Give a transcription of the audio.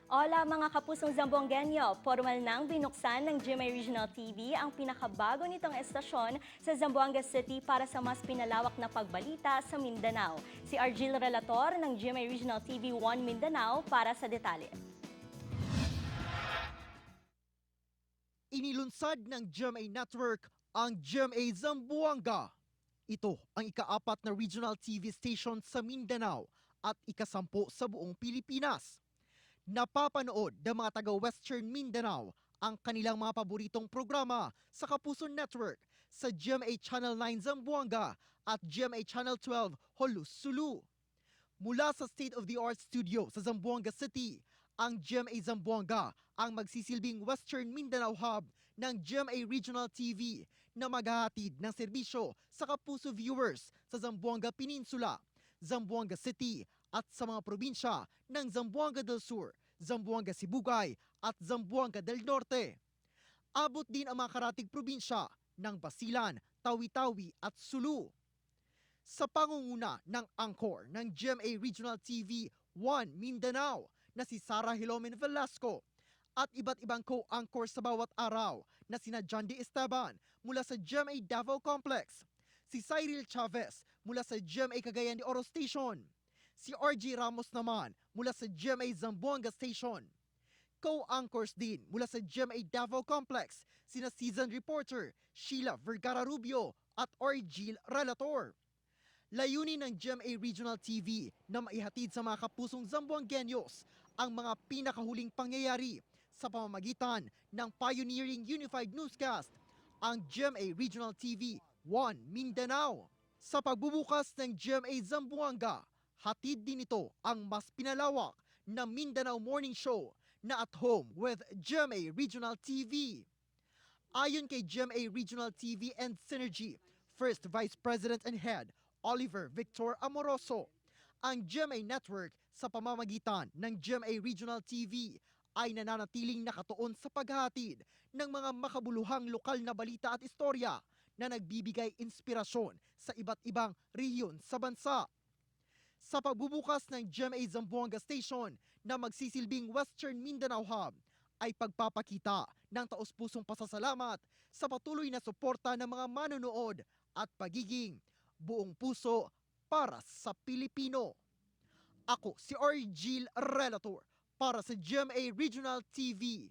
Hola mga kapusong Zamboangueño, formal nang binuksan ng GMA Regional TV ang pinakabago nitong estasyon sa Zamboanga City para sa mas pinalawak na pagbalita sa Mindanao. Si Argil Relator ng GMA Regional TV 1 Mindanao para sa detalye. Inilunsad ng GMA Network ang GMA Zamboanga. Ito ang ika-4 na regional TV station sa Mindanao at ika-10 sa buong Pilipinas. Napapanood ng mga taga-Western Mindanao ang kanilang mga paboritong programa sa Kapuso Network sa GMA Channel 9 Zamboanga at GMA Channel 12 Holus Sulu. Mula sa state-of-the-art studio sa Zamboanga City, ang GMA Zamboanga ang magsisilbing Western Mindanao Hub ng GMA Regional TV na maghahatid ng serbisyo sa kapuso viewers sa Zamboanga Peninsula, Zamboanga City at sa mga probinsya ng Zamboanga del Sur, Zamboanga Sibugay at Zamboanga del Norte. Abot din ang mga karatig probinsya ng Basilan, Tawi-Tawi at Sulu. Sa pangunguna ng angkor ng GMA Regional TV 1 Mindanao na si Sara Hilomen Velasco at iba't ibang co-anchor sa bawat araw na sina John D. Esteban mula sa GMA Davao Complex, si Cyril Chavez mula sa GMA Cagayan de Oro Station, si RG Ramos naman mula sa GMA Zamboanga Station. Co-anchors din mula sa GMA Davao Complex sina seasoned reporter Sheila Vergara Rubio at Argil Relator. Layunin ng GMA Regional TV na maihatid sa mga kapusong Zamboangueños ang mga pinakahuling pangyayari sa pamamagitan ng pioneering unified newscast, ang GMA Regional TV 1 Mindanao. Sa pagbubukas ng GMA Zamboanga, hatid din ito ang mas pinalawak na Mindanao Morning Show na At Home with GMA Regional TV. Ayon kay GMA Regional TV and Synergy, First Vice President and Head Oliver Victor Amoroso, ang GMA Network sa pamamagitan ng GMA Regional TV ay nananatiling nakatuon sa paghahatid ng mga makabuluhang lokal na balita at istorya na nagbibigay inspirasyon sa iba't ibang rehiyon sa bansa. Sa pagbubukas ng GMA Zamboanga Station na magsisilbing Western Mindanao Hub, ay pagpapakita ng taos-pusong pasasalamat sa patuloy na suporta ng mga manonood at pagiging buong puso para sa Pilipino. Ako si Argil Relator para sa GMA Regional TV.